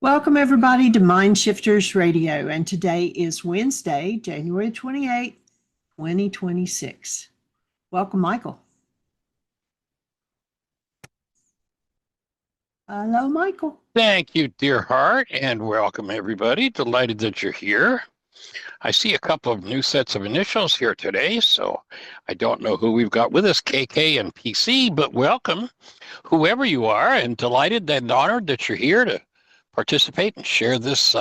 Welcome, everybody, to Mind Shifters Radio. And today is Wednesday, January 28th, 2026. Welcome, Michael. Hello, Michael. Thank you, dear heart, and welcome, everybody. Delighted that you're here. I see a couple of new sets of initials here today, so I don't know who we've got with us, KK and PC, but welcome, whoever you are, and delighted and honored that you're here to participate and share this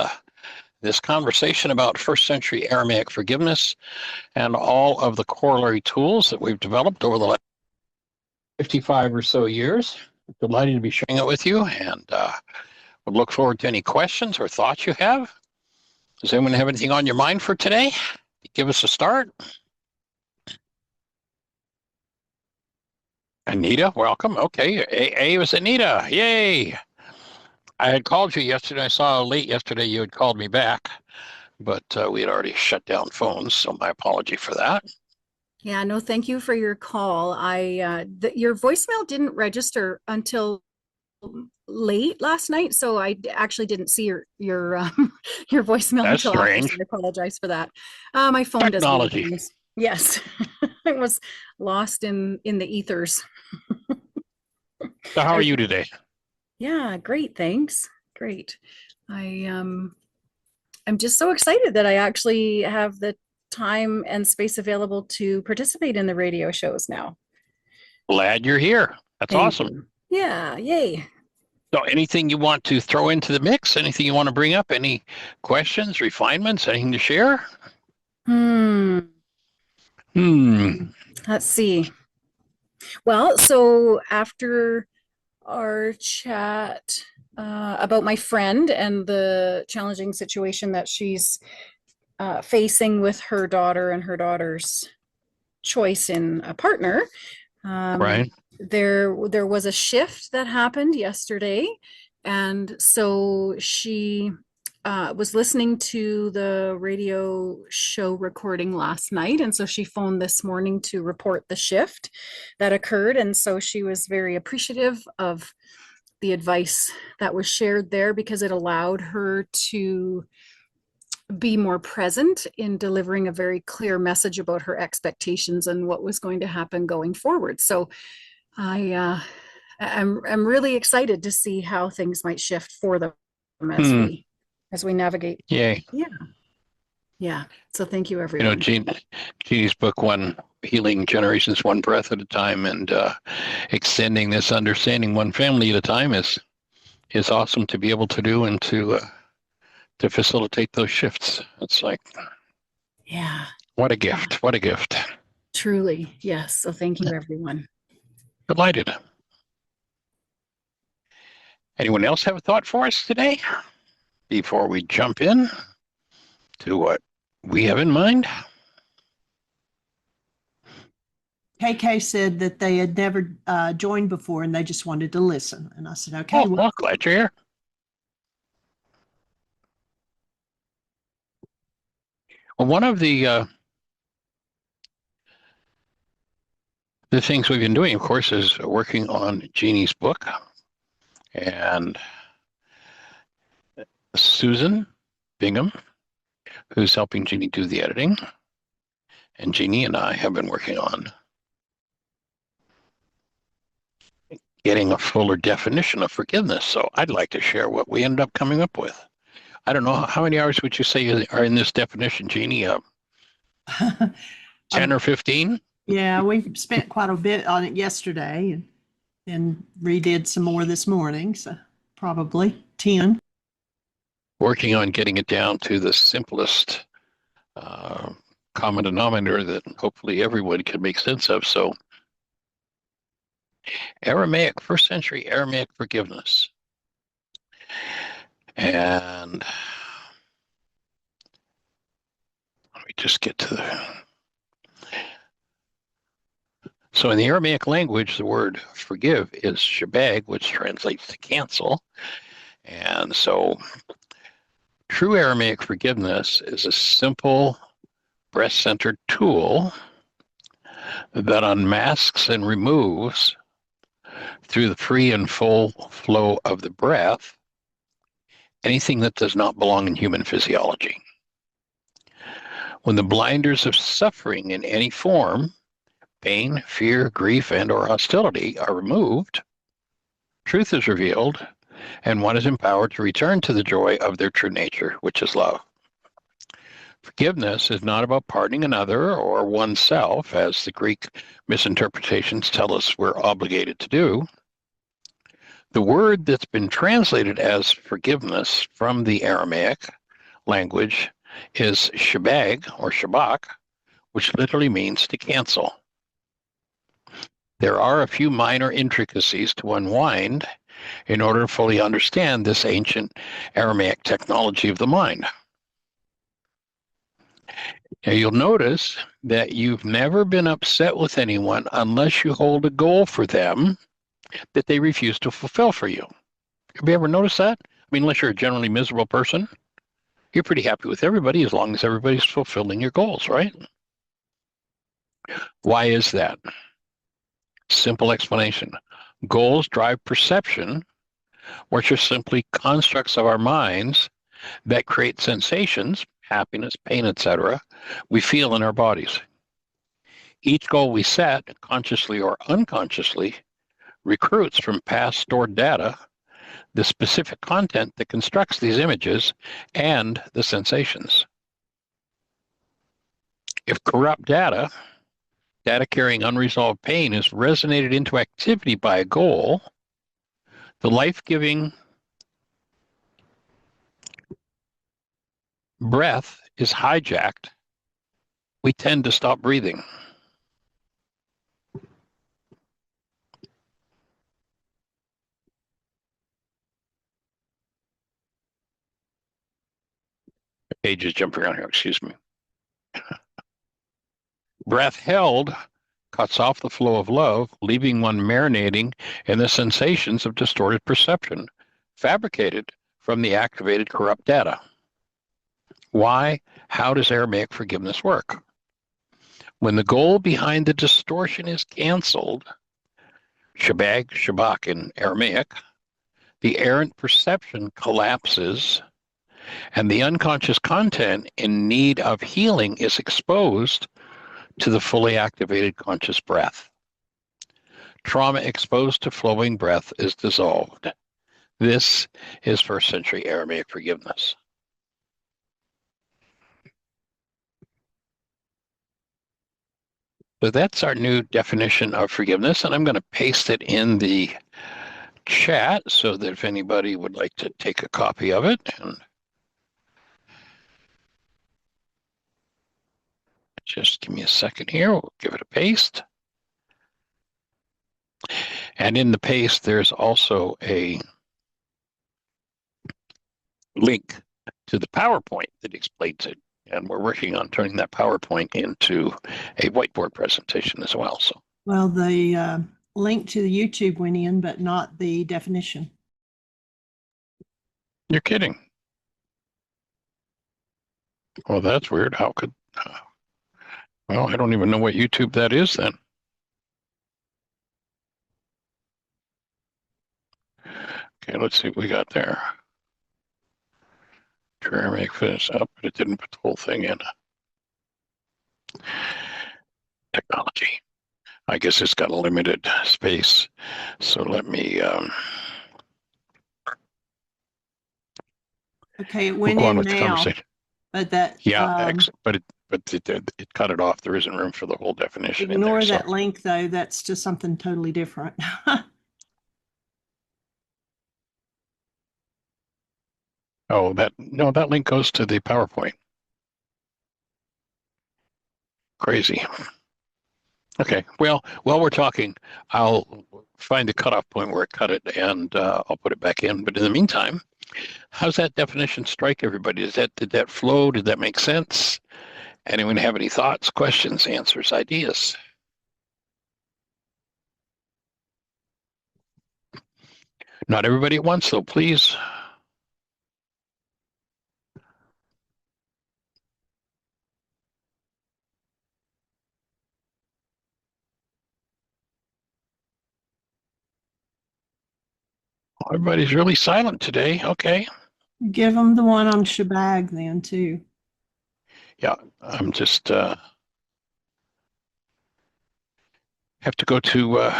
conversation about first century Aramaic forgiveness and all of the corollary tools that we've developed over the last 55 or so years. Delighted to be sharing it with you, and would look forward to any questions or thoughts you have. Does anyone have anything on your mind for today? Give us a start. Anita, welcome. Okay, A was Anita. Yay! I had called you yesterday. I saw late yesterday you had called me back, but we had already shut down phones, so my apology for that. Yeah, no, thank you for your call. Your voicemail didn't register until late last night, so I actually didn't see your your voicemail That's until after. strange. So I apologize for that. My phone does weird Technology. things. Yes, it was lost in the ethers. So how are you today? Yeah, great, thanks. Great. I'm just so excited that I actually have the time and space available to participate in the radio shows now. Glad you're here. That's Thank awesome. you. Yeah, yay. So anything you want to throw into the mix? Anything you want to bring up? Any questions, refinements, anything to share? Let's see. Well, so after our chat about my friend and the challenging situation that she's facing with her daughter and her daughter's choice in a partner, Right. there was a shift that happened yesterday, and so she was listening to the radio show recording last night, and so she phoned this morning to report the shift that occurred, and so she was very appreciative of the advice that was shared there because it allowed her to be more present in delivering a very clear message about her expectations and what was going to happen going forward. So I'm really excited to see how things might shift for them as we navigate. Yay. Yeah. So thank you, everyone. Jeannie's book, One Healing Generations, One Breath at a Time, and extending this understanding one family at a time is awesome to be able to do and to facilitate those shifts. It's like, yeah, what a gift. What a gift. Truly. Yes. So thank you, everyone. Delighted. Anyone else have a thought for us today before we jump in to what we have in mind? KK said that they had never joined before and they just wanted to listen. And I said, okay. Well, glad you're here. Well, one of the things we've been doing, of course, is working on Jeannie's book. And Susan Bingham, who's helping Jeannie do the editing, and Jeannie and I have been working on getting a fuller definition of forgiveness. So I'd like to share what we ended up coming up with. I don't know, how many hours would you say are in this definition, Jeannie? 10 or 15? Yeah, we spent quite a bit on it yesterday and then redid some more this morning. So probably 10. Working on getting it down to the simplest common denominator that hopefully everyone can make sense of. So Aramaic, first century Aramaic forgiveness. And let me just get to the... So in the Aramaic language, the word forgive is Shabag, which translates to cancel. And so true Aramaic forgiveness is a simple breast-centered tool that unmasks and removes through the free and full flow of the breath anything that does not belong in human physiology. When the blinders of suffering in any form, pain, fear, grief, and or hostility are removed, truth is revealed, and one is empowered to return to the joy of their true nature, which is love. Forgiveness is not about pardoning another or oneself, as the Greek misinterpretations tell us we're obligated to do. The word that's been translated as forgiveness from the Aramaic language is shabag or shabak, which literally means to cancel. There are a few minor intricacies to unwind in order to fully understand this ancient Aramaic technology of the mind. Now, you'll notice that you've never been upset with anyone unless you hold a goal for them that they refuse to fulfill for you. Have you ever noticed that? I mean, unless you're a generally miserable person, you're pretty happy with everybody as long as everybody's fulfilling your goals, right? Why is that? Simple explanation. Goals drive perception, which are simply constructs of our minds that create sensations, happiness, pain, etc., we feel in our bodies. Each goal we set, consciously or unconsciously, recruits from past stored data the specific content that constructs these images and the sensations. If corrupt data carrying unresolved pain is resonated into activity by a goal, the life-giving breath is hijacked. We tend to stop breathing. The page is jumping around here, excuse me. Breath held cuts off the flow of love, leaving one marinating in the sensations of distorted perception, fabricated from the activated corrupt data. Why? How does Aramaic forgiveness work? When the goal behind the distortion is canceled, Shabag, Shabak in Aramaic, the errant perception collapses and the unconscious content in need of healing is exposed to the fully activated conscious breath. Trauma exposed to flowing breath is dissolved. This is first century Aramaic forgiveness. So that's our new definition of forgiveness, and I'm going to paste it in the chat so that if anybody would like to take a copy of it, and just give me a second here, we'll give it a paste. And in the paste, there's also a link to the PowerPoint that explains it. And we're working on turning that PowerPoint into a whiteboard presentation as well. So, Well, the link to the YouTube went in, but not the definition. you're kidding. Well, that's weird. How could, well, I don't even know what YouTube that is then. Okay, let's see what we got there. Try to make this up, but it didn't put the whole thing in. Technology. I guess it's got a limited space. So let me Okay, it we'll went go on in with the now, conversation. but that Yeah, but it cut it off. There isn't room for the whole definition in there. ignore So that link though. That's just something totally different. oh, that link goes to the PowerPoint. Crazy. Okay. Well, while we're talking, I'll find the cutoff point where it cut it, and I'll put it back in. But in the meantime, how's that definition strike everybody? Did that flow? Did that make sense? Anyone have any thoughts, questions, answers, ideas? Not everybody at once, though, please. Everybody's really silent today. Okay. Give them the one on Shabag then too. Yeah, I'm just have to go to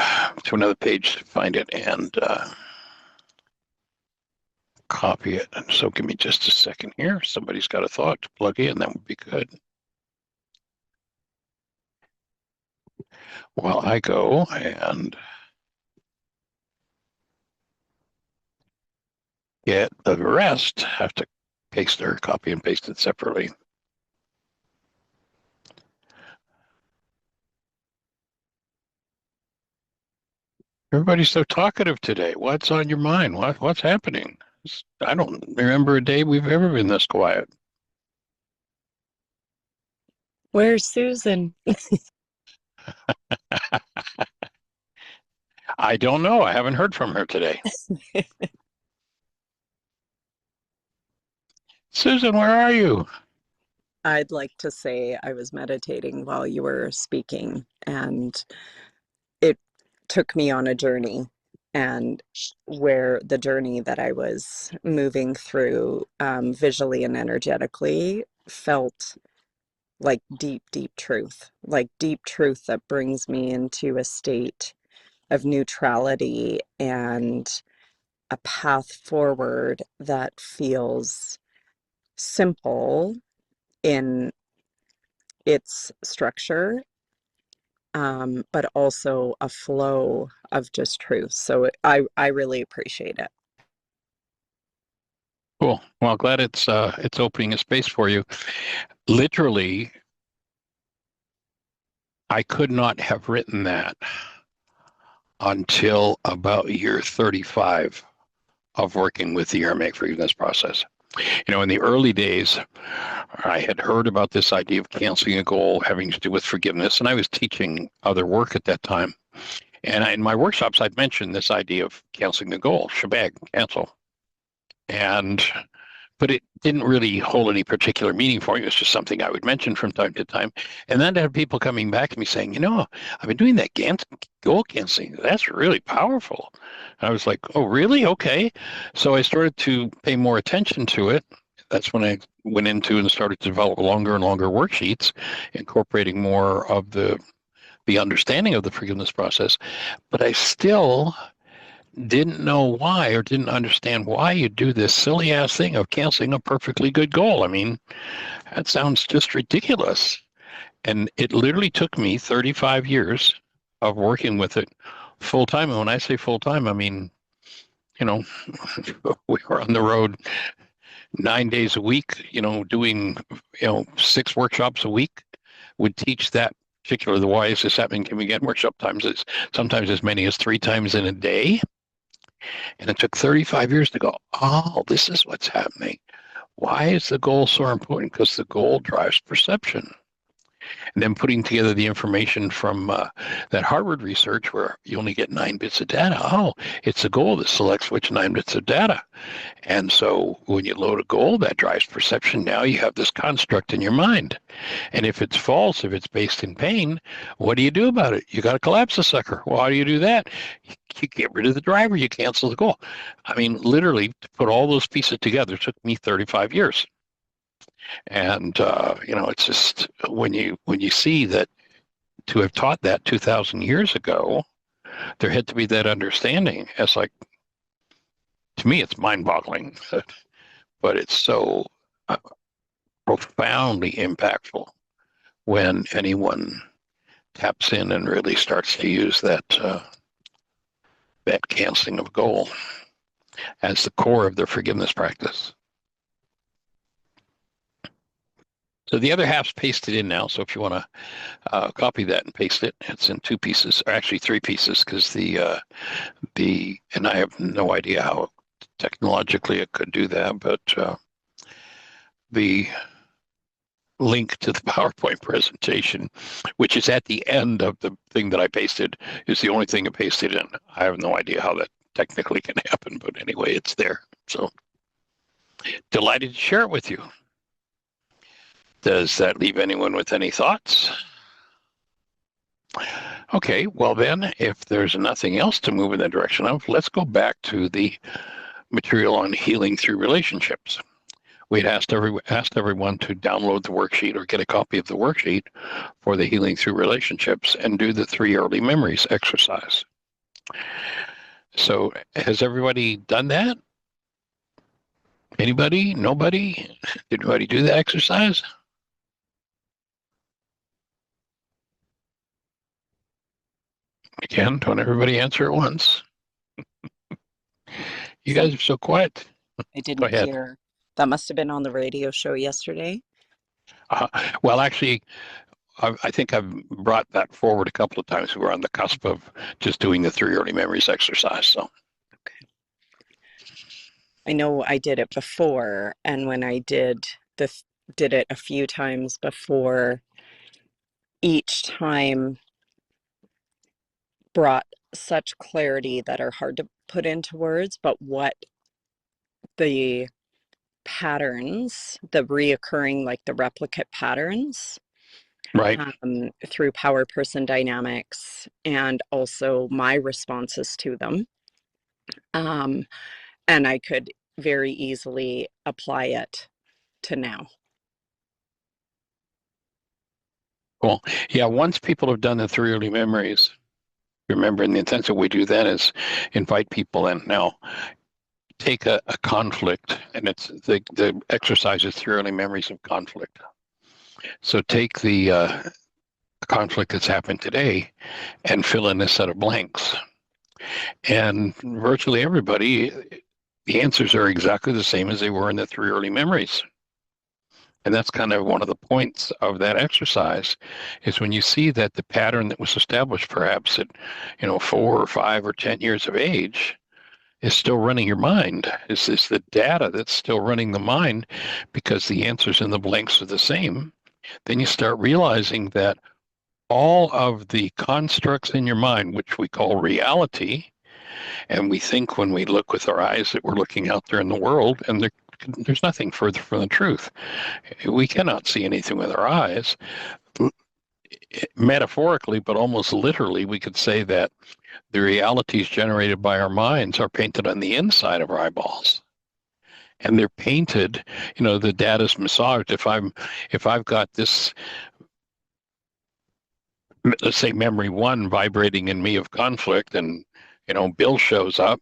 another page to find it and copy it. And so give me just a second here. Somebody's got a thought to plug in. That would be good. While I go and get the rest, have to paste or copy and paste it separately. Everybody's so talkative today. What's on your mind? What's happening? I don't remember a day we've ever been this quiet. Where's Susan? I don't know. I haven't heard from her today. Susan, where are you? I'd like to say I was meditating while you were speaking, and it took me on a journey, and where the journey that I was moving through visually and energetically felt like deep, deep truth, that brings me into a state of neutrality and a path forward that feels simple in its structure, but also a flow of just truth. So I really appreciate it. Cool. Well, glad it's opening a space for you. Literally, I could not have written that until about year 35 of working with the Aramaic forgiveness process. You know, in the early days, I had heard about this idea of canceling a goal having to do with forgiveness, and I was teaching other work at that time. And in my workshops, I'd mentioned this idea of canceling the goal, Shabag, cancel. But it didn't really hold any particular meaning for me. It was just something I would mention from time to time. And then to have people coming back to me saying, you know, I've been doing that goal canceling. That's really powerful. And I was like, oh, really? Okay. So I started to pay more attention to it. That's when I went into and started to develop longer and longer worksheets, incorporating more of the understanding of the forgiveness process. But I still didn't know why or didn't understand why you do this silly ass thing of canceling a perfectly good goal. I mean, that sounds just ridiculous. And it literally took me 35 years of working with it full time. And when I say full time, I mean, you know, we were on the road 9 days a week, you know, doing, 6 workshops a week, would teach that particular, the why is this happening? Can we get workshop times? It's sometimes as many as 3 times in a day. And it took 35 years to go, oh, this is what's happening. Why is the goal so important? Because the goal drives perception. And then putting together the information from that Harvard research where you only get 9 bits of data. Oh, it's a goal that selects which 9 bits of data. And so when you load a goal, that drives perception. Now you have this construct in your mind. And if it's false, if it's based in pain, what do you do about it? You got to collapse the sucker. Well, how do you do that? You get rid of the driver, you cancel the goal. I mean, literally, to put all those pieces together took me 35 years. And it's just when you see that to have taught that 2,000 years ago, there had to be that understanding. It's like, to me, it's mind-boggling, but it's so profoundly impactful when anyone taps in and really starts to use that canceling of goal as the core of their forgiveness practice. So the other half's pasted in now. So if you want to copy that and paste it, it's in 2 pieces, or actually 3 pieces, because and I have no idea how technologically it could do that, but the link to the PowerPoint presentation, which is at the end of the thing that I pasted, is the only thing I pasted in. I have no idea how that technically can happen, but anyway, it's there. So delighted to share it with you. Does that leave anyone with any thoughts? Okay, well then, if there's nothing else to move in that direction of, let's go back to the material on healing through relationships. We'd asked everyone to download the worksheet or get a copy of the worksheet for the healing through relationships and do the 3 early memories exercise. So has everybody done that? Anybody? Nobody? Did anybody do the exercise? Again, don't everybody answer at once. You guys are so quiet. I Go didn't ahead. hear. That must have been on the radio show yesterday. Well, actually, I think I've brought that forward a couple of times. We were on the cusp of just doing the 3 early memories exercise. So, Okay. I know I did it before, and when I did it a few times before, each time brought such clarity that are hard to put into words, but what the patterns, the reoccurring, like the replicate patterns, right. through power person dynamics and also my responses to them. And I could very easily apply it to now. Cool. Yeah, once people have done the 3 early memories, remember, in the intensive we do then is invite people in. Now, take a conflict, and it's the exercise is 3 early memories of conflict. So take the conflict that's happened today and fill in a set of blanks. And virtually everybody, the answers are exactly the same as they were in the 3 early memories. And that's kind of one of the points of that exercise, is when you see that the pattern that was established perhaps at 4 or 5 or 10 years of age is still running your mind. Is the data that's still running the mind because the answers in the blanks are the same. Then you start realizing that all of the constructs in your mind, which we call reality, and we think when we look with our eyes that we're looking out there in the world, and there's nothing further from the truth. We cannot see anything with our eyes. Metaphorically, but almost literally, we could say that the realities generated by our minds are painted on the inside of our eyeballs. And they're painted, the data's massaged. If I've got this, let's say memory 1 vibrating in me of conflict, and Bill shows up,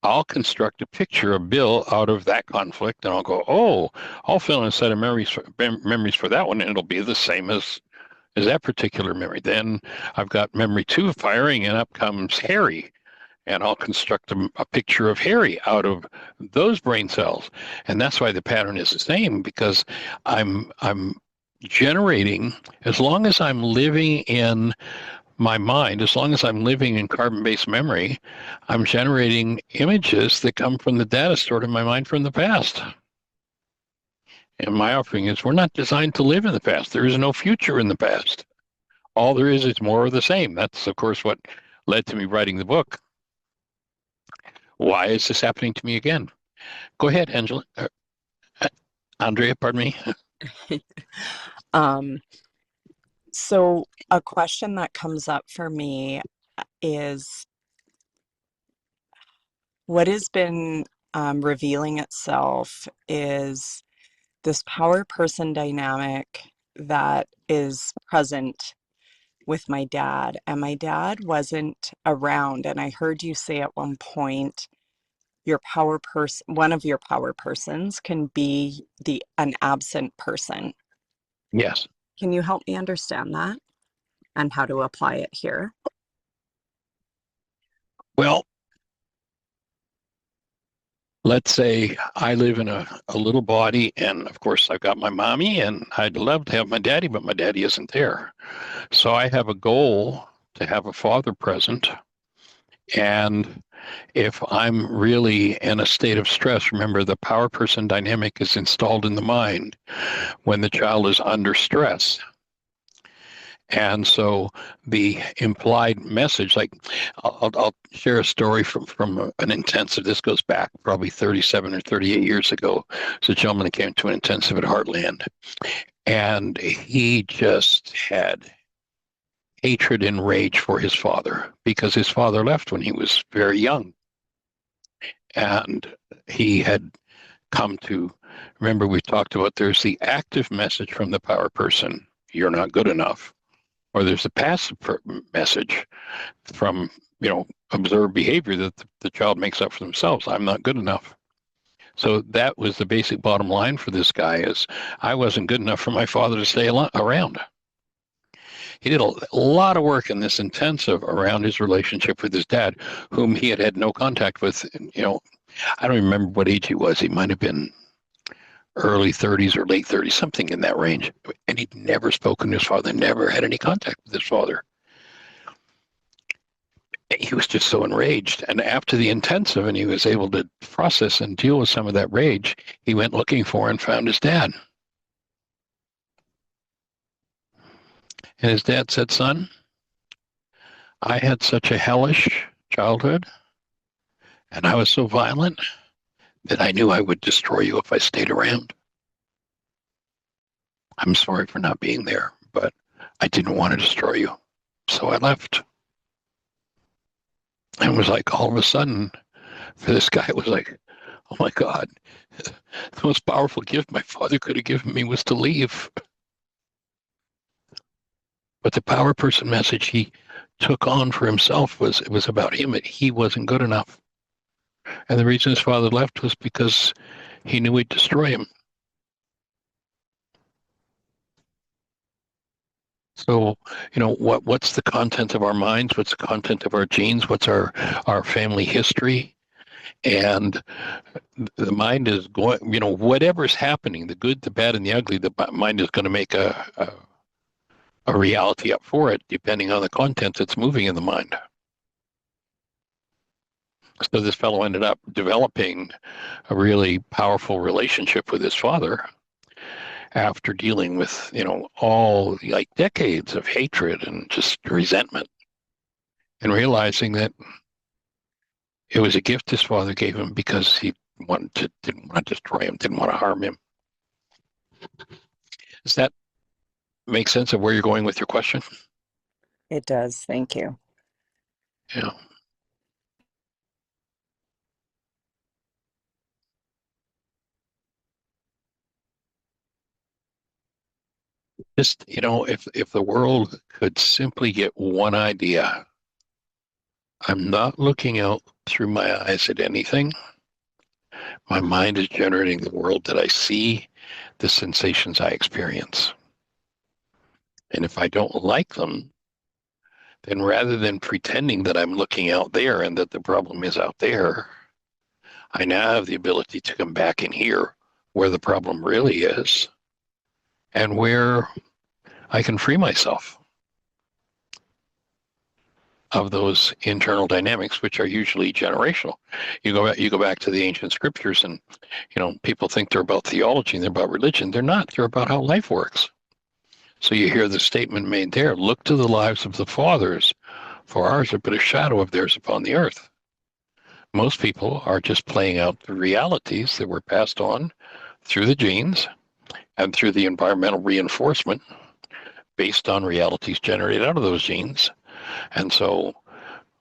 I'll construct a picture of Bill out of that conflict, and I'll go, oh, I'll fill in a set of memories for that one, and it'll be the same as that particular memory. Then I've got memory 2 firing, and up comes Harry, and I'll construct a picture of Harry out of those brain cells. And that's why the pattern is the same, because I'm generating, as long as I'm living in my mind, as long as I'm living in carbon-based memory, I'm generating images that come from the data stored in my mind from the past. And my offering is, we're not designed to live in the past. There is no future in the past. All there is more of the same. That's, of course, what led to me writing the book. Why is this happening to me again? Go ahead, Angela. Andrea, pardon me. So a question that comes up for me is, what has been revealing itself is this power person dynamic that is present with my dad. And my dad wasn't around. And I heard you say at one point, one of your power persons can be an absent person. Yes. Can you help me understand that and how to apply it here? Well, let's say I live in a little body, and of course I've got my mommy, and I'd love to have my daddy, but my daddy isn't there. So I have a goal to have a father present. And if I'm really in a state of stress, remember the power person dynamic is installed in the mind when the child is under stress. And so the implied message, like I'll share a story from an intensive. This goes back probably 37 or 38 years ago. It's a gentleman that came to an intensive at Heartland, and he just had hatred and rage for his father because his father left when he was very young. And he had come to, remember we talked about there's the active message from the power person, you're not good enough. Or there's a passive message from, observed behavior that the child makes up for themselves. I'm not good enough. So that was the basic bottom line for this guy is I wasn't good enough for my father to stay around. He did a lot of work in this intensive around his relationship with his dad, whom he had had no contact with. I don't remember what age he was. He might have been early 30s or late 30s, something in that range. And he'd never spoken to his father, never had any contact with his father. He was just so enraged. And after the intensive, and he was able to process and deal with some of that rage, he went looking for and found his dad. And his dad said, son, I had such a hellish childhood, and I was so violent that I knew I would destroy you if I stayed around. I'm sorry for not being there, but I didn't want to destroy you. So I left. And it was like all of a sudden, for this guy, it was like, oh my God, the most powerful gift my father could have given me was to leave. But the power person message he took on for himself it was about him. He wasn't good enough. And the reason his father left was because he knew he'd destroy him. So, what's the content of our minds? What's the content of our genes? What's our family history? And the mind is going, whatever's happening, the good, the bad, and the ugly, the mind is going to make a reality up for it, depending on the content that's moving in the mind. So this fellow ended up developing a really powerful relationship with his father after dealing with, all like decades of hatred and just resentment, and realizing that it was a gift his father gave him because he didn't want to destroy him, didn't want to harm him. Does that make sense of where you're going with your question? It does. Thank you. Yeah. Just, if the world could simply get one idea, I'm not looking out through my eyes at anything. My mind is generating the world that I see, the sensations I experience. And if I don't like them, then rather than pretending that I'm looking out there and that the problem is out there, I now have the ability to come back in here where the problem really is and where I can free myself of those internal dynamics, which are usually generational. You go back to the ancient scriptures, and people think they're about theology and they're about religion. They're not. They're about how life works. So you hear the statement made there: "Look to the lives of the fathers, for ours are but a shadow of theirs upon the earth." Most people are just playing out the realities that were passed on through the genes and through the environmental reinforcement based on realities generated out of those genes. And so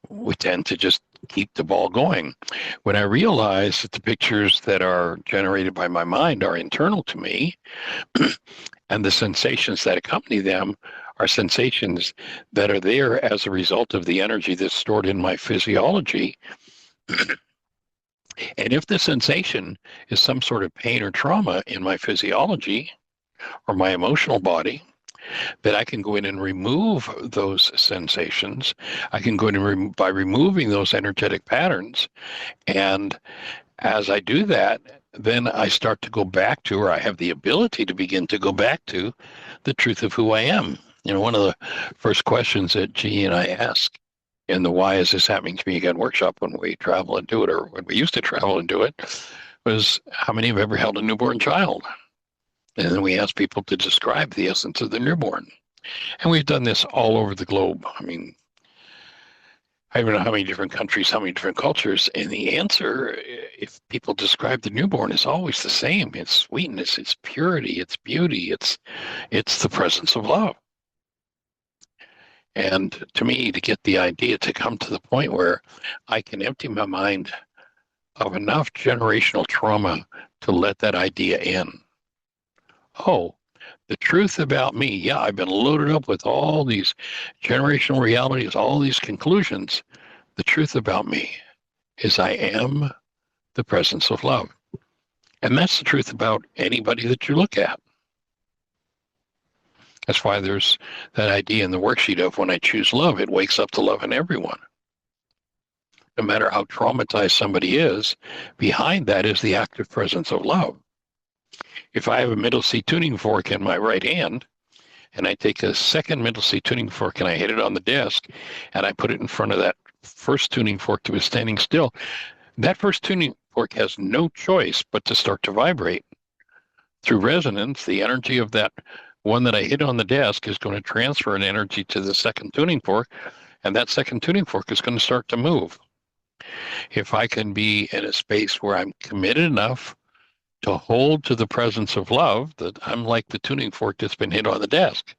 we tend to just keep the ball going. When I realize that the pictures that are generated by my mind are internal to me, and the sensations that accompany them are sensations that are there as a result of the energy that's stored in my physiology. And if the sensation is some sort of pain or trauma in my physiology or my emotional body, that I can go in and remove those sensations. I can go in by removing those energetic patterns. And as I do that, then I start to go back to, or I have the ability to begin to go back to, the truth of who I am. One of the first questions that Jeanie and I ask in the "Why is this happening to me again" workshop when we travel and do it, or when we used to travel and do it, was, how many have ever held a newborn child? And then we ask people to describe the essence of the newborn. And we've done this all over the globe. I mean, I don't know how many different countries, how many different cultures. And the answer, if people describe the newborn, is always the same. It's sweetness, it's purity, it's beauty, it's the presence of love. And to me, to get the idea to come to the point where I can empty my mind of enough generational trauma to let that idea in. Oh, the truth about me. Yeah, I've been loaded up with all these generational realities, all these conclusions. The truth about me is I am the presence of love. And that's the truth about anybody that you look at. That's why there's that idea in the worksheet of when I choose love, it wakes up to love in everyone. No matter how traumatized somebody is, behind that is the active presence of love. If I have a middle C tuning fork in my right hand, and I take a second middle C tuning fork and I hit it on the desk, and I put it in front of that first tuning fork that was standing still, that first tuning fork has no choice but to start to vibrate. Through resonance, the energy of that one that I hit on the desk is going to transfer an energy to the second tuning fork, and that second tuning fork is going to start to move. If I can be in a space where I'm committed enough to hold to the presence of love, that I'm like the tuning fork that's been hit on the desk.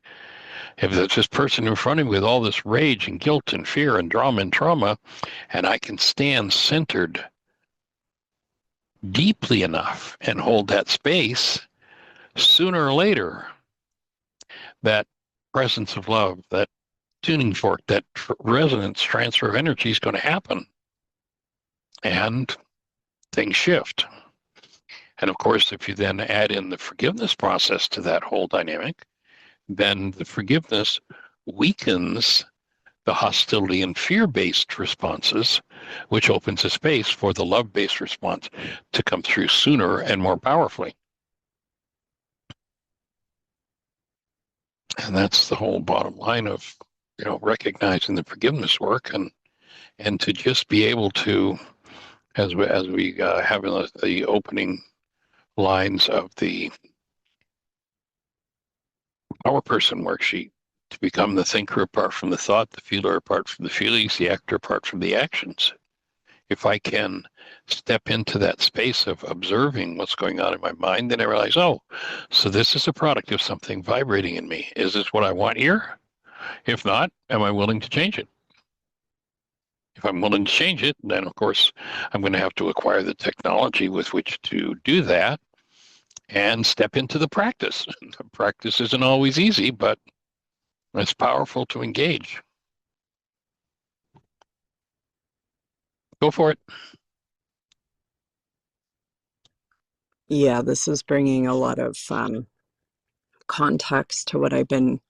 If there's this person in front of me with all this rage and guilt and fear and drama and trauma, and I can stand centered deeply enough and hold that space, sooner or later, that presence of love, that tuning fork, that resonance transfer of energy is going to happen. And things shift. And of course, if you then add in the forgiveness process to that whole dynamic, then the forgiveness weakens the hostility and fear-based responses, which opens a space for the love-based response to come through sooner and more powerfully. And that's the whole bottom line of, recognizing the forgiveness work and to just be able to, as we have in the opening lines of the Power Person worksheet, to become the thinker apart from the thought, the feeler apart from the feelings, the actor apart from the actions. If I can step into that space of observing what's going on in my mind, then I realize, oh, so this is a product of something vibrating in me. Is this what I want here? If not, am I willing to change it? If I'm willing to change it, then of course I'm going to have to acquire the technology with which to do that and step into the practice. The practice isn't always easy, but it's powerful to engage. Go for it. Yeah, this is bringing a lot of context to what I've been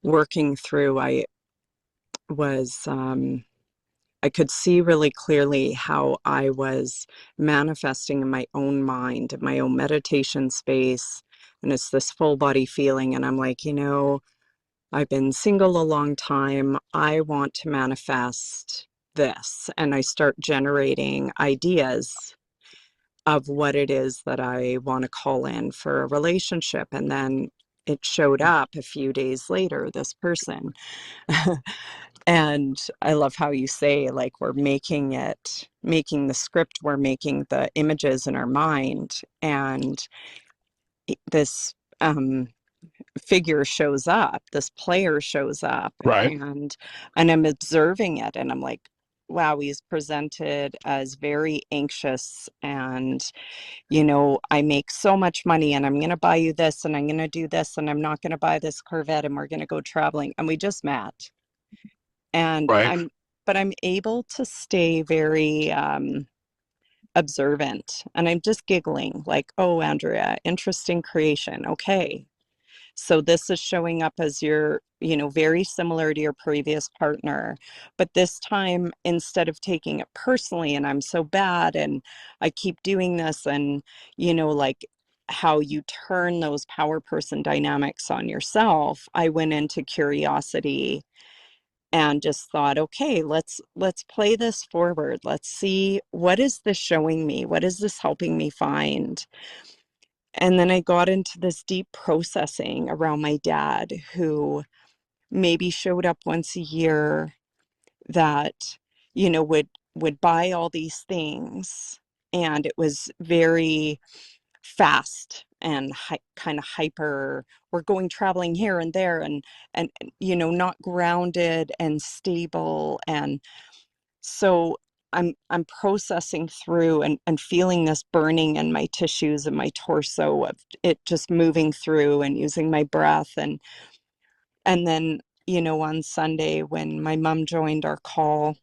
working through. Was I could see really clearly how I was manifesting in my own mind, in my own meditation space, and it's this full body feeling. And I'm like, I've been single a long time. I want to manifest this. And I start generating ideas of what it is that I want to call in for a relationship. And then it showed up a few days later, this person. And I love how you say, like, we're making the script, we're making the images in our mind. And this figure shows up, this player shows up, Right. and I'm observing it, and I'm like, wow, he's presented as very anxious, and I make so much money, and I'm going to buy you this, and I'm going to do this, and I'm not going to buy this Corvette, and we're going to go traveling. And we just met. And Right. I'm able to stay very observant, and I'm just giggling like, oh, Andrea, interesting creation. Okay. So this is showing up as your, very similar to your previous partner. But this time, instead of taking it personally, and I'm so bad and I keep doing this, and, like how you turn those power person dynamics on yourself, I went into curiosity and just thought, okay, let's play this forward. Let's see, what is this showing me? What is this helping me find? And then I got into this deep processing around my dad, who maybe showed up once a year, that, would buy all these things. And it was very fast and kind of hyper. We're going traveling here and there, and not grounded and stable. And so I'm processing through and feeling this burning in my tissues and my torso of it just moving through and using my breath. And then, you know, on Sunday when my mom joined our call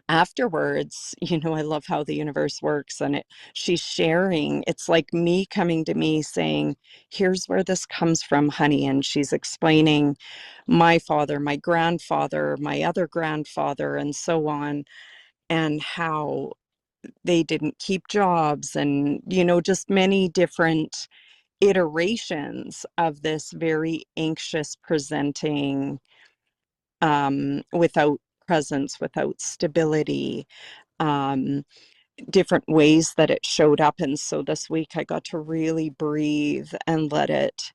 afterwards, you know, I love how the universe works, and she's sharing, it's like me coming to me saying, here's where this comes from, honey. And she's explaining my father, my grandfather, my other grandfather, and so on, and how they didn't keep jobs, and, you know, just many different iterations of this very anxious presenting, without presence, without stability, um, different ways that it showed up. And so this week I got to really breathe and let it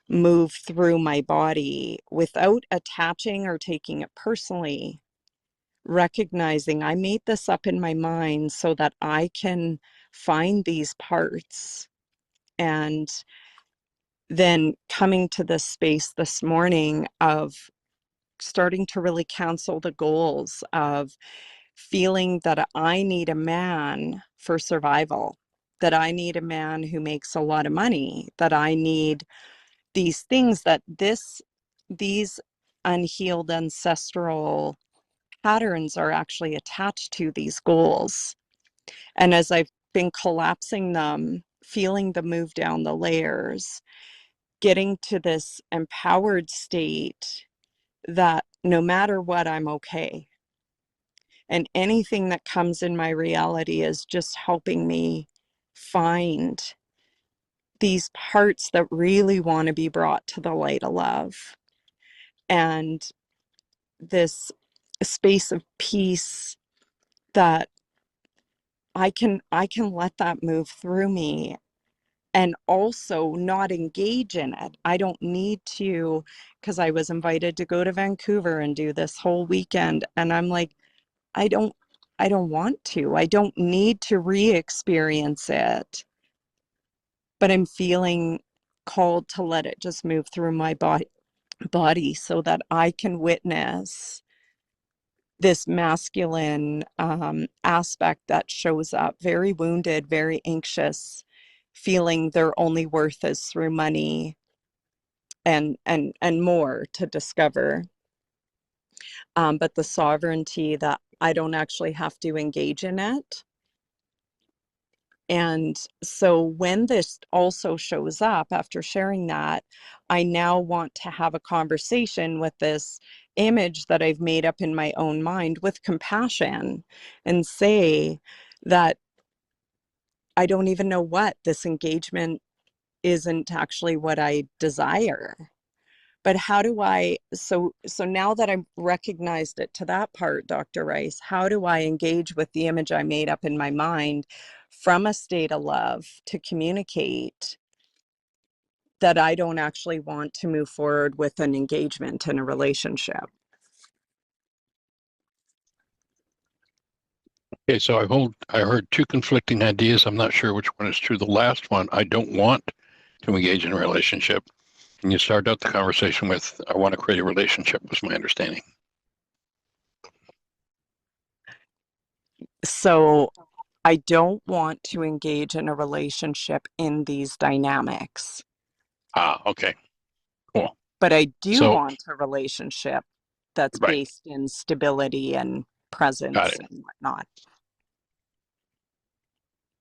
move through my body without attaching or taking it personally, recognizing I made this up in my mind so that I can find these parts. And then coming to this space this morning of starting to really cancel the goals of feeling that I need a man for survival, that I need a man who makes a lot of money, that I need these things, that these unhealed ancestral patterns are actually attached to these goals. And as I've been collapsing them, feeling the move down the layers, getting to this empowered state that no matter what, I'm okay. And anything that comes in my reality is just helping me find these parts that really want to be brought to the light of love. And this space of peace that I can let that move through me and also not engage in it. I don't need to, because I was invited to go to Vancouver and do this whole weekend. And I'm like, I don't want to. I don't need to re-experience it. But I'm feeling called to let it just move through my body so that I can witness this masculine aspect that shows up very wounded, very anxious, feeling their only worth is through money and more to discover. But the sovereignty that I don't actually have to engage in it. And so when this also shows up after sharing that, I now want to have a conversation with this image that I've made up in my own mind with compassion and say that I don't even know what this engagement isn't actually what I desire. But how do I, so now that I've recognized it to that part, Dr. Ryce, how do I engage with the image I made up in my mind from a state of love to communicate that I don't actually want to move forward with an engagement in a relationship? Okay, so I heard two conflicting ideas. I'm not sure which one is true. The last one, I don't want to engage in a relationship. And you started out the conversation with, I want to create a relationship, was my understanding. So I don't want to engage in a relationship in these dynamics. Okay, cool. But I do So, want a relationship that's right, based in stability and presence got it. and whatnot.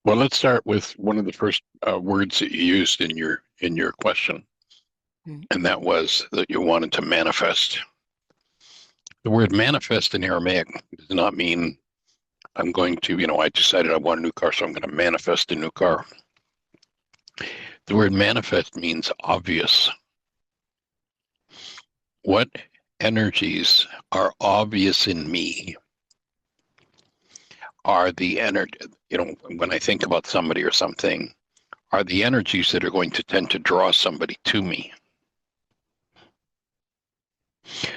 Well, let's start with one of the first words that you used in your question, and that was that you wanted to manifest. The word manifest in Aramaic does not mean I'm going to, I decided I want a new car, so I'm going to manifest a new car. The word manifest means obvious. What energies are obvious in me are the energy, when I think about somebody or something, are the energies that are going to tend to draw somebody to me.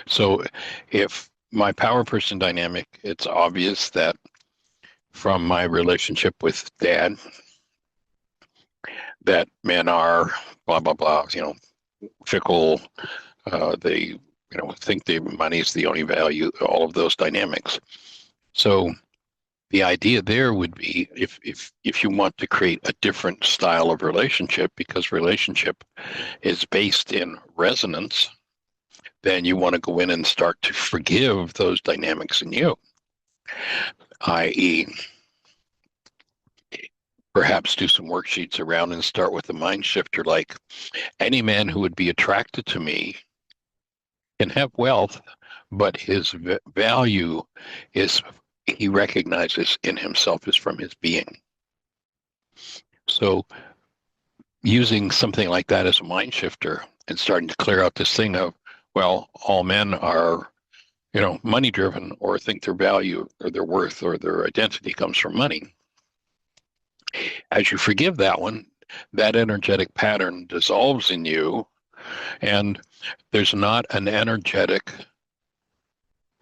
So if my power person dynamic, it's obvious that from my relationship with Dad, that men are blah, blah, blah, fickle, they, think the money is the only value, all of those dynamics. So the idea there would be if you want to create a different style of relationship, because relationship is based in resonance, then you want to go in and start to forgive those dynamics in you, i.e., perhaps do some worksheets around and start with the mind shifter like, any man who would be attracted to me can have wealth, but his value is he recognizes in himself is from his being. So using something like that as a mind shifter and starting to clear out this thing of, well, all men are, money driven, or think their value or their worth or their identity comes from money. As you forgive that one, that energetic pattern dissolves in you, and there's not an energetic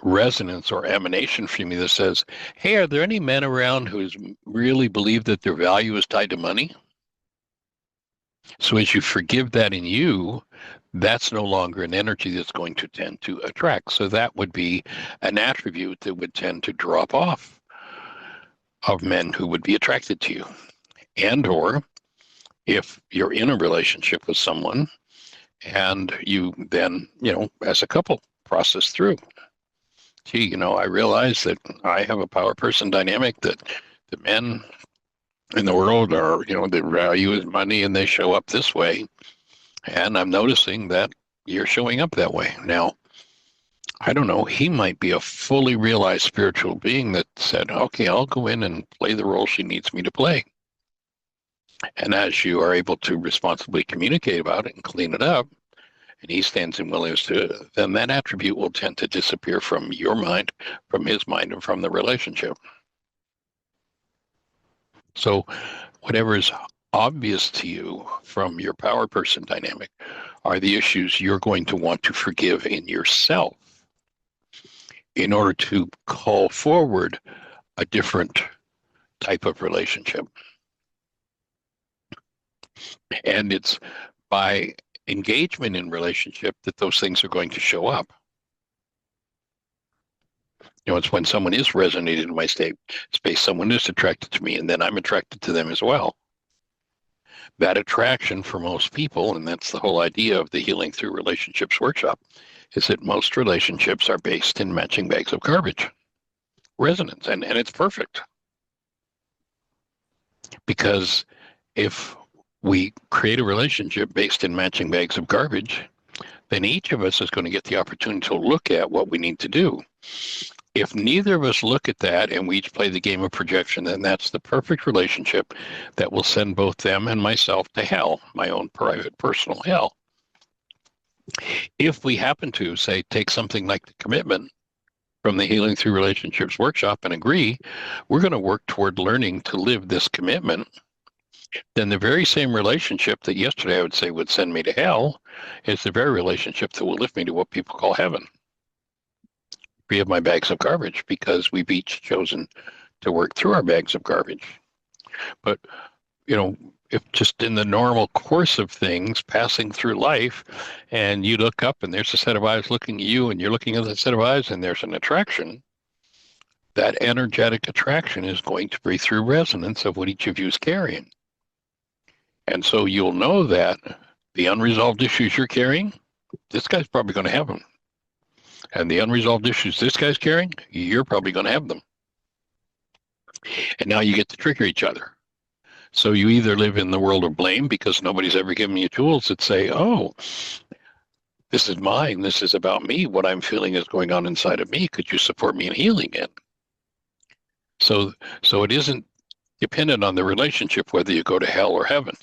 resonance or emanation from you that says, hey, are there any men around who really believe that their value is tied to money? So as you forgive that in you, that's no longer an energy that's going to tend to attract. So that would be an attribute that would tend to drop off of men who would be attracted to you. And or if you're in a relationship with someone and you then, as a couple, process through, gee, I realize that I have a power person dynamic, that the men in the world are, their value is money and they show up this way. And I'm noticing that you're showing up that way. Now, I don't know, he might be a fully realized spiritual being that said, okay, I'll go in and play the role she needs me to play. And as you are able to responsibly communicate about it and clean it up, and he stands in willingness to, then that attribute will tend to disappear from your mind, from his mind, and from the relationship. So whatever is obvious to you from your power person dynamic are the issues you're going to want to forgive in yourself in order to call forward a different type of relationship. And it's by engagement in relationship that those things are going to show up. It's when someone is resonating in my space, someone is attracted to me, and then I'm attracted to them as well. That attraction for most people, and that's the whole idea of the Healing Through Relationships workshop, is that most relationships are based in matching bags of garbage. Resonance, and it's perfect. Because if we create a relationship based in matching bags of garbage, then each of us is going to get the opportunity to look at what we need to do. If neither of us look at that and we each play the game of projection, then that's the perfect relationship that will send both them and myself to hell, my own private personal hell. If we happen to, say, take something like the commitment from the Healing Through Relationships workshop and agree, we're going to work toward learning to live this commitment, then the very same relationship that yesterday I would say would send me to hell is the very relationship that will lift me to what people call heaven. Free of my bags of garbage, because we've each chosen to work through our bags of garbage. But, if just in the normal course of things, passing through life, and you look up and there's a set of eyes looking at you and you're looking at that set of eyes and there's an attraction, that energetic attraction is going to be through resonance of what each of you is carrying. And so you'll know that the unresolved issues you're carrying, this guy's probably going to have them. And the unresolved issues this guy's carrying, you're probably going to have them. And now you get to trigger each other. So you either live in the world of blame because nobody's ever given you tools that say, oh, this is mine, this is about me, what I'm feeling is going on inside of me. Could you support me in healing it? So it isn't dependent on the relationship whether you go to hell or heaven.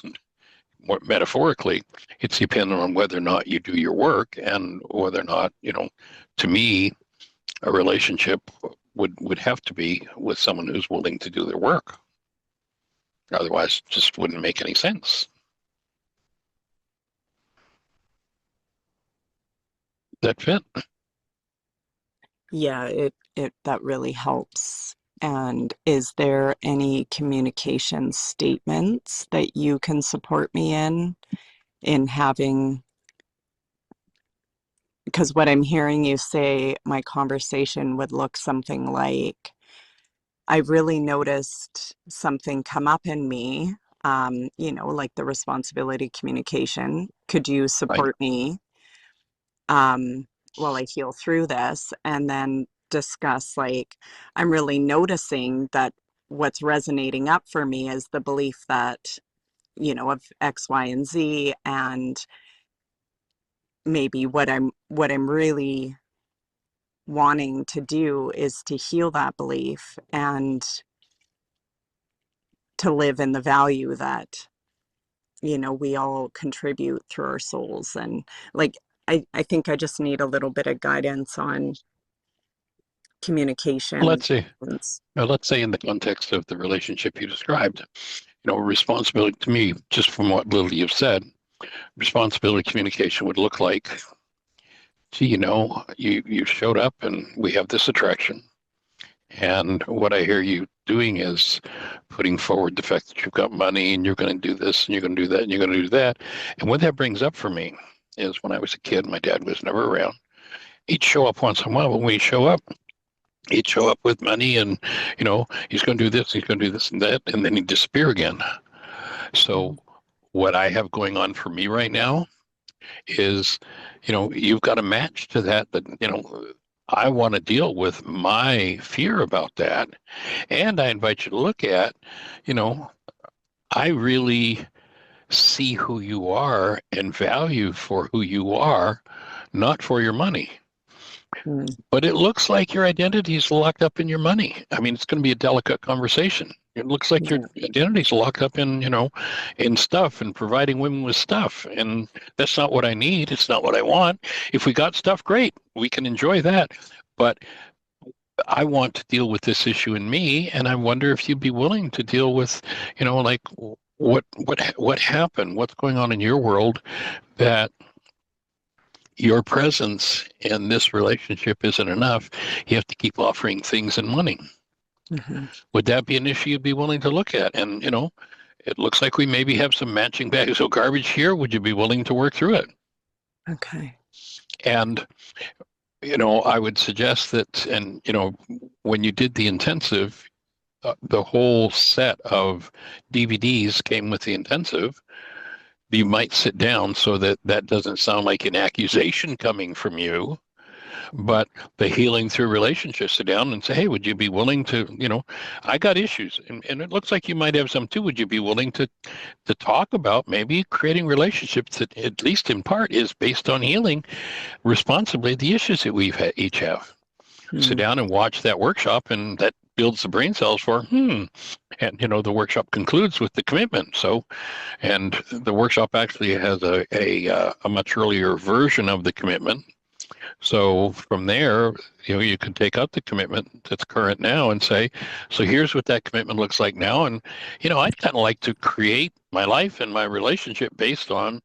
More metaphorically, it's dependent on whether or not you do your work, and whether or not, to me, a relationship would have to be with someone who's willing to do their work. Otherwise, it just wouldn't make any sense. That fit? Yeah, it that really helps. And is there any communication statements that you can support me in having, because what I'm hearing you say, my conversation would look something like, I really noticed something come up in me, like the responsibility communication. Could you Right. support me while I heal through this? And then discuss, like, I'm really noticing that what's resonating up for me is the belief that, of X, Y, and Z, and maybe what I'm really wanting to do is to heal that belief and to live in the value that we all contribute through our souls. And like I think I just need a little bit of guidance on communication. Let's see. Now, let's say in the context of the relationship you described, responsibility to me, just from what little you've said, responsibility communication would look like, gee, you showed up and we have this attraction. And what I hear you doing is putting forward the fact that you've got money and you're going to do this and you're going to do that and you're going to do that. And what that brings up for me is when I was a kid, my dad was never around. He'd show up once in a while, but when he'd show up with money and, he's going to do this, he's going to do this and that, and then he'd disappear again. So what I have going on for me right now is, you've got a match to that, but, I want to deal with my fear about that. And I invite you to look at, I really see who you are and value for who you are, not for your money. But it looks like your identity is locked up in your money. I mean, it's going to be a delicate conversation. It looks like your identity is locked up in, in stuff and providing women with stuff. And that's not what I need. It's not what I want. If we got stuff, great. We can enjoy that. But I want to deal with this issue in me. And I wonder if you'd be willing to deal with, like what happened? What's going on in your world that your presence in this relationship isn't enough? You have to keep offering things and money. Would that be an issue you'd be willing to look at? And, it looks like we maybe have some matching bags of garbage here. Would you be willing to work through it? Okay. And, I would suggest that, and, when you did the intensive, the whole set of DVDs came with the intensive. You might sit down so that doesn't sound like an accusation coming from you, but the healing through relationships, sit down and say, hey, would you be willing to, I got issues and it looks like you might have some too. Would you be willing to talk about maybe creating relationships that at least in part is based on healing responsibly the issues that we've each have? Sit down and watch that workshop, and that builds the brain cells for, and, the workshop concludes with the commitment. So, and the workshop actually has a much earlier version of the commitment. So from there, you can take out the commitment that's current now and say, so here's what that commitment looks like now. And, I'd kind of like to create my life and my relationship based on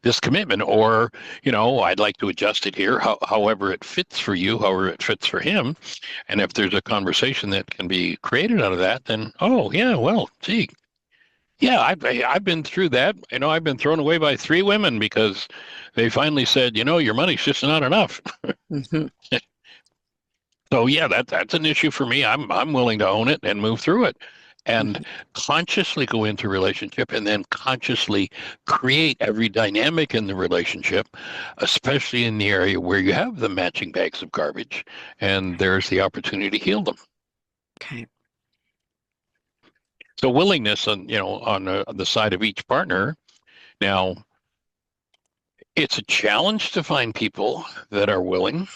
this commitment, or, I'd like to adjust it here, however it fits for you, however it fits for him. And if there's a conversation that can be created out of that, then, oh yeah, well, gee, yeah, I've been through that. I've been thrown away by 3 women because they finally said, your money's just not enough. So yeah, that's an issue for me. I'm willing to own it and move through it, and consciously go into relationship, and then consciously create every dynamic in the relationship, especially in the area where you have the matching bags of garbage, and there's the opportunity to heal them. Okay. So willingness on the side of each partner. Now, it's a challenge to find people that are willing,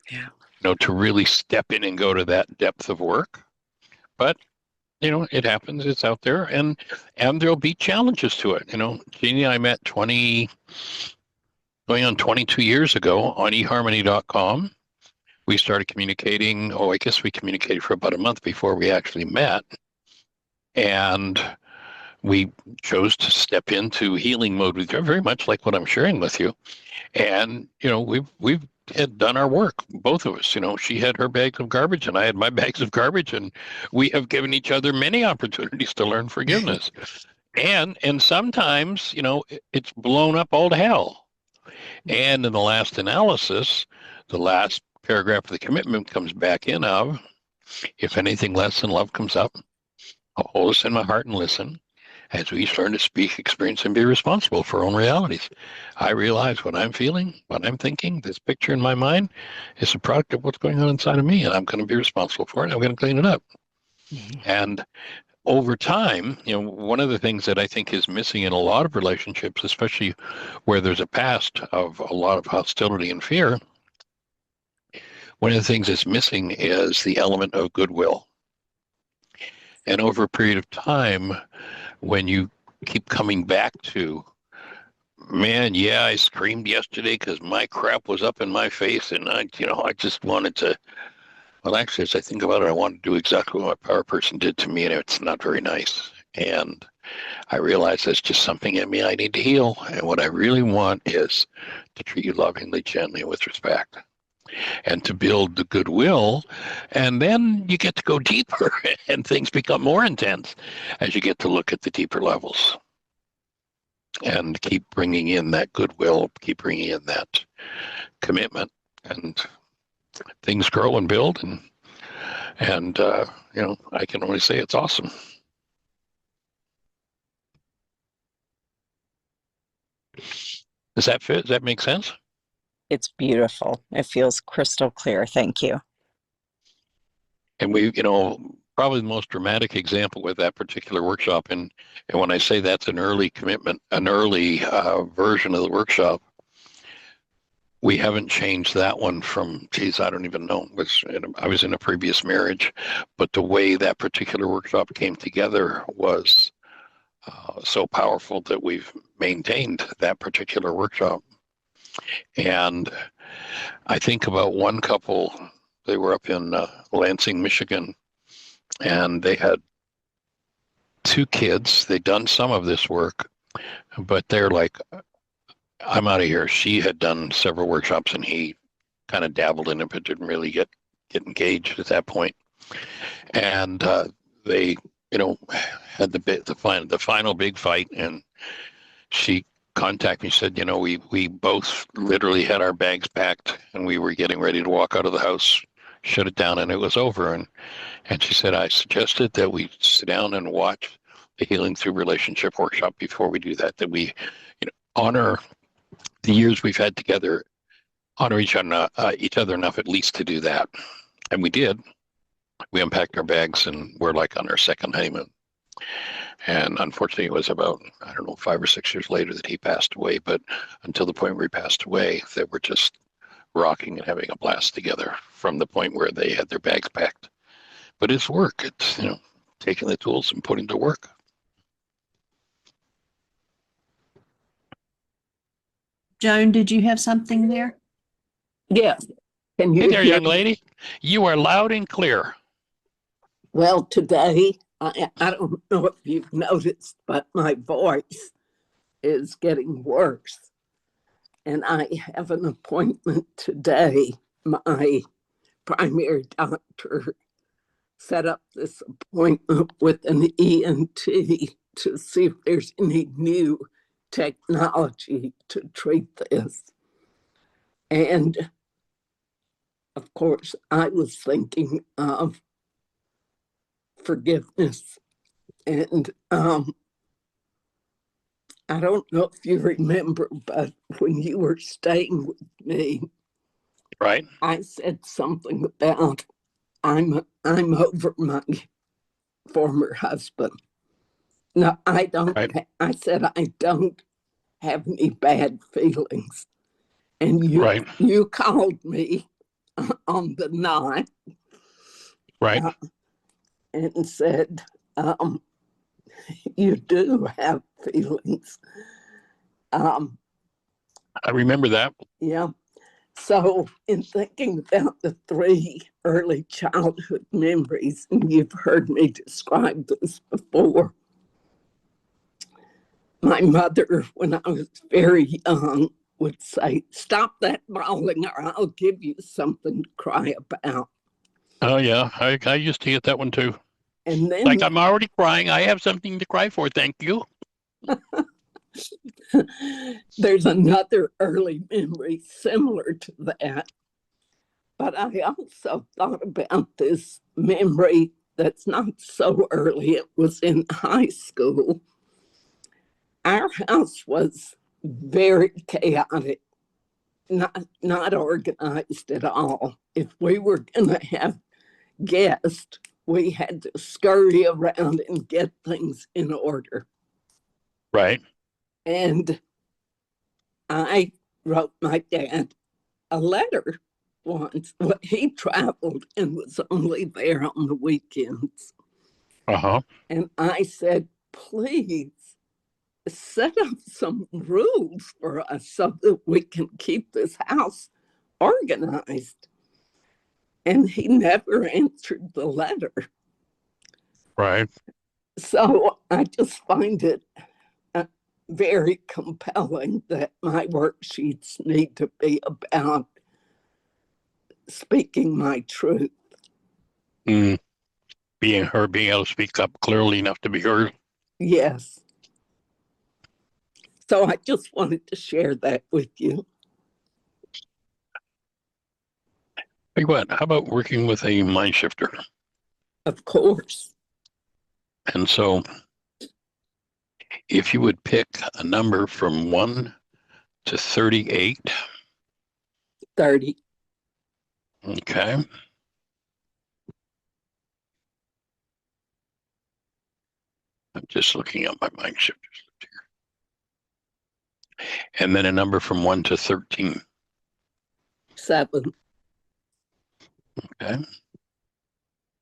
to really step in and go to that depth of work. But it happens. It's out there, and there'll be challenges to it. Jeanie and I met going on 22 years ago on eharmony.com. We started communicating. I guess we communicated for about a month before we actually met. And we chose to step into healing mode with you, very much like what I'm sharing with you. And, we've had done our work, both of us. She had her bags of garbage and I had my bags of garbage, and we have given each other many opportunities to learn forgiveness. and sometimes, it's blown up all to hell. And in the last analysis, the last paragraph of the commitment comes back in of, If anything less than love comes up, I'll hold this in my heart and listen as we each learn to speak, experience, and be responsible for our own realities. I realize what I'm feeling, what I'm thinking, this picture in my mind is a product of what's going on inside of me, and I'm going to be responsible for it. I'm going to clean it up. And over time, one of the things that I think is missing in a lot of relationships, especially where there's a past of a lot of hostility and fear, one of the things that's missing is the element of goodwill. And over a period of time, when you keep coming back to, man, yeah, I screamed yesterday because my crap was up in my face, and I just wanted to. Well, actually, as I think about it, I want to do exactly what my power person did to me, and it's not very nice. And I realize that's just something in me I need to heal. And what I really want is to treat you lovingly, gently, with respect, and to build the goodwill. And then you get to go deeper, and things become more intense as you get to look at the deeper levels. And keep bringing in that goodwill, keep bringing in that commitment, and things grow and build, and I can only say it's awesome. Does that fit? Does that make sense? It's beautiful. It feels crystal clear. Thank you. And we, probably the most dramatic example with that particular workshop, and when I say that's an early commitment, an early version of the workshop, we haven't changed that one from, geez, I don't even know. I was in a previous marriage, but the way that particular workshop came together was so powerful that we've maintained that particular workshop. And I think about one couple, they were up in Lansing, Michigan, and they had 2 kids. They'd done some of this work, but they're like, I'm out of here. She had done several workshops, and he kind of dabbled in it, but didn't really get engaged at that point. And they, had the final big fight, and she contacted me, said, we both literally had our bags packed, and we were getting ready to walk out of the house, shut it down, and it was over. And she said, I suggested that we sit down and watch the Healing Through Relationship workshop before we do that we, honor the years we've had together, honor each other enough at least to do that. And we did. We unpacked our bags, and we're like on our second honeymoon. And unfortunately, it was about, 5 or 6 years later that he passed away. But until the point where he passed away, they were just rocking and having a blast together from the point where they had their bags packed. But it's work. It's, taking the tools and putting to work. Joan, did you have something there? Yes. Can you Hey there, hear young me? lady. You are loud and clear. Well, today, I don't know if you've noticed, but my voice is getting worse. And I have an appointment today. My primary doctor set up this appointment with an ENT to see if there's any new technology to treat this. And of course, I was thinking of forgiveness. And I don't know if you remember, but when you were staying with me, Right. I said something about I'm over my former husband. No, I don't. Right. I said I don't have any bad feelings. And Right. you called me on the 9th. Right. And said, you do have feelings. I remember that. Yeah. So in thinking about the 3 early childhood memories, and you've heard me describe this before, my mother, when I was very young, would say, stop that bawling or I'll give you something to cry about. Oh, yeah. I used to get that one too. And then Like, I'm already crying. I have something to cry for. Thank you. there's another early memory similar to that. But I also thought about this memory that's not so early. It was in high school. Our house was very chaotic, not organized at all. If we were going to have guests, we had to scurry around and get things in order. Right. And I wrote my dad a letter once. Well, he traveled and was only there on the weekends. Uh-huh. And I said, please set up some rules for us so that we can keep this house organized. And he never answered the letter. Right. So I just find it very compelling that my worksheets need to be about speaking my truth. Mm. Being able to speak up clearly enough to be heard. Yes. So I just wanted to share that with you. Hey, what? How about working with a mind shifter? Of course. And so if you would pick a number from 1 to 38. 30. Okay. I'm just looking at my mind shifters here. And then a number from 1 to 13. 7. Okay.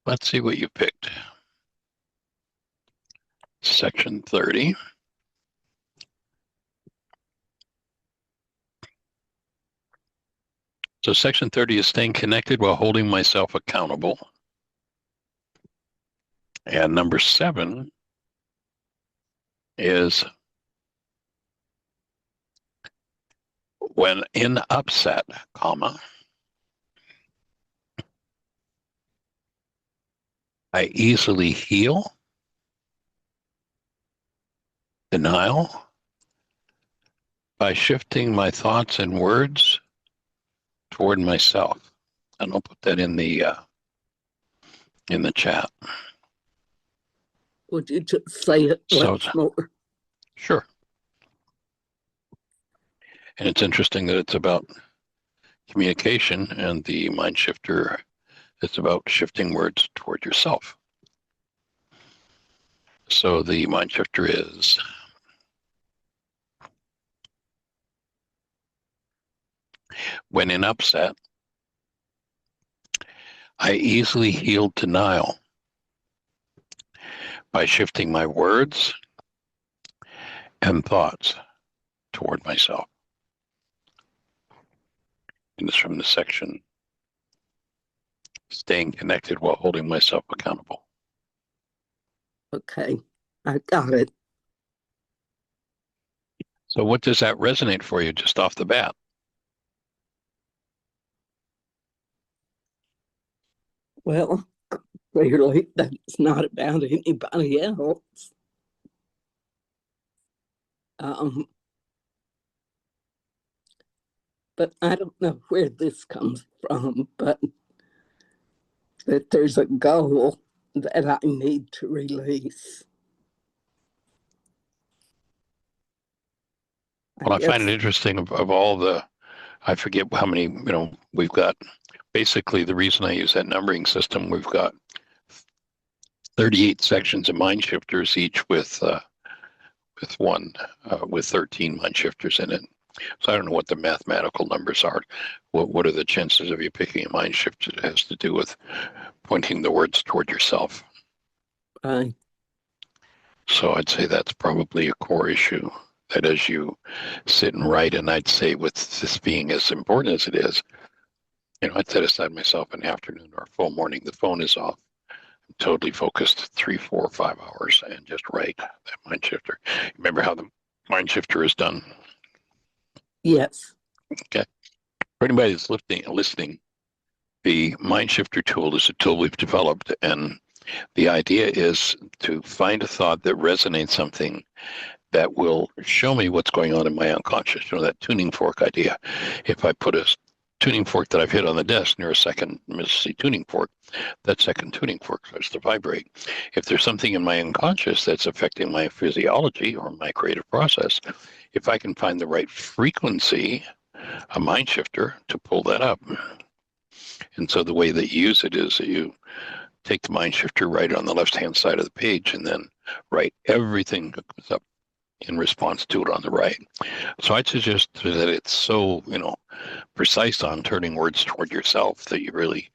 Let's see what you picked. Section 30. So section 30 is staying connected while holding myself accountable. And number 7 is when in upset, comma, I easily heal, denial, by shifting my thoughts and words toward myself. And I'll put that in the chat. Would you just say it once more? Sure. And it's interesting that it's about communication, and the mind shifter is about shifting words toward yourself. So the mind shifter is when in upset, I easily heal denial by shifting my words and thoughts toward myself. And it's from the section staying connected while holding myself accountable. Okay, I got it. So what does that resonate for you just off the bat? Well, clearly that's not about anybody else. But I don't know where this comes from, but that there's a goal that I need to release. Well, I find it interesting of all the, I forget how many, we've got, basically the reason I use that numbering system, we've got 38 sections of mind shifters, each with 13 mind shifters in it. So I don't know what the mathematical numbers are. What are the chances of you picking a mind shifter that has to do with pointing the words toward yourself? Right. So I'd say that's probably a core issue, that as you sit and write, and I'd say with this being as important as it is, I'd set aside myself an afternoon or a full morning. The phone is off. I'm totally focused 3, 4, 5 hours and just write that mind shifter. Remember how the mind shifter is done? Yes. Okay. For anybody that's listening, the mind shifter tool is a tool we've developed, and the idea is to find a thought that resonates something that will show me what's going on in my unconscious. That tuning fork idea. If I put a tuning fork that I've hit on the desk near a second Mississippi tuning fork, that second tuning fork starts to vibrate. If there's something in my unconscious that's affecting my physiology or my creative process, if I can find the right frequency, a mind shifter, to pull that up. And so the way that you use it is that you take the mind shifter, write it on the left-hand side of the page, and then write everything that comes up in response to it on the right. So I'd suggest that it's so, precise on turning words toward yourself that you really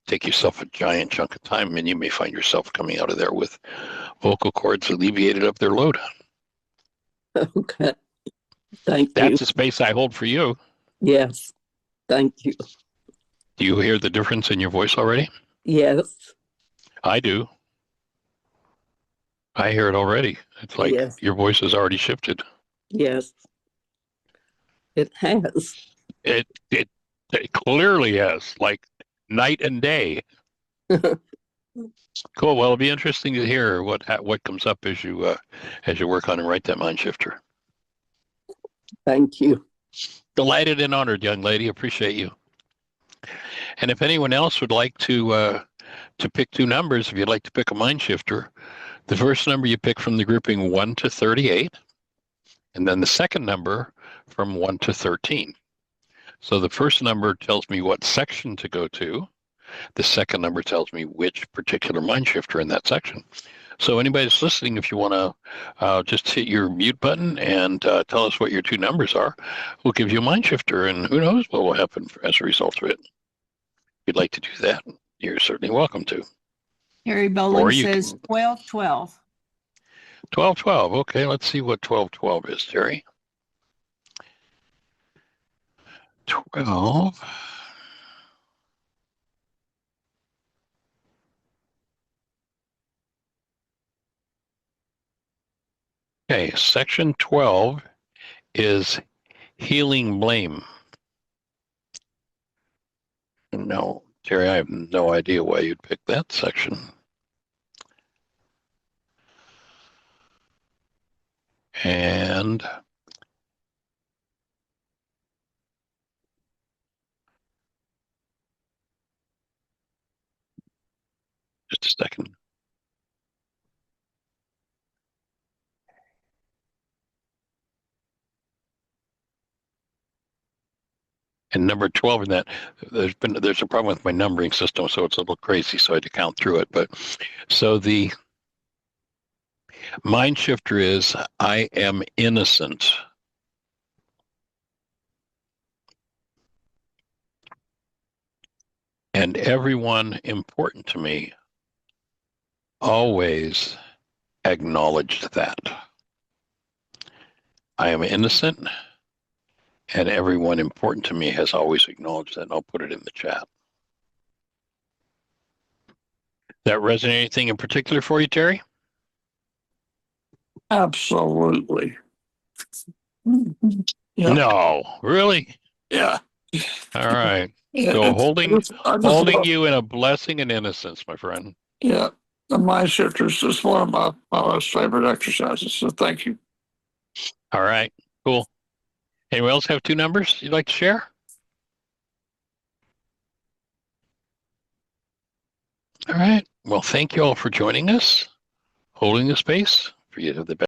take yourself a giant chunk of time, and you may find yourself coming out of there with vocal cords alleviated of their load. Okay. Thank you. That's the space I hold for you. Yes. Thank you. Do you hear the difference in your voice already? Yes. I do. I hear it already. It's like Yes. your voice has already shifted. Yes. It has. It clearly has, like night and day. Cool. Well, it'll be interesting to hear what comes up as you work on and write that mind shifter. Thank you. Delighted and honored, young lady. Appreciate you. And if anyone else would like to pick two numbers, if you'd like to pick a mind shifter, the first number you pick from the grouping 1 to 38, and then the second number from 1 to 13. So the first number tells me what section to go to. The second number tells me which particular mind shifter in that section. So anybody that's listening, if you want to just hit your mute button and tell us what your two numbers are, we'll give you a mind shifter, and who knows what will happen as a result of it. If you'd like to do that, you're certainly welcome to. Harry Or Bowling you says can- 1212. 1212. Okay, let's see what 1212 is, Terry. 12. Okay, section 12 is healing blame. No, Terry, I have no idea why you'd pick that section. And just a second. And number 12 in that, there's a problem with my numbering system, so it's a little crazy, so I had to count through it. But so the mind shifter is I am innocent. And everyone important to me always acknowledged that. I am innocent, and everyone important to me has always acknowledged that. And I'll put it in the chat. That resonate anything in particular for you, Terry? Absolutely. Yeah. No, really? Yeah. All right. Yeah, So holding I just love- you in a blessing and innocence, my friend. Yeah. The mind shifter is just one of my most favorite exercises. So thank you. All right. Cool. Anyone else have two numbers you'd like to share? All right. Well, thank you all for joining us, holding the space for you to have the best.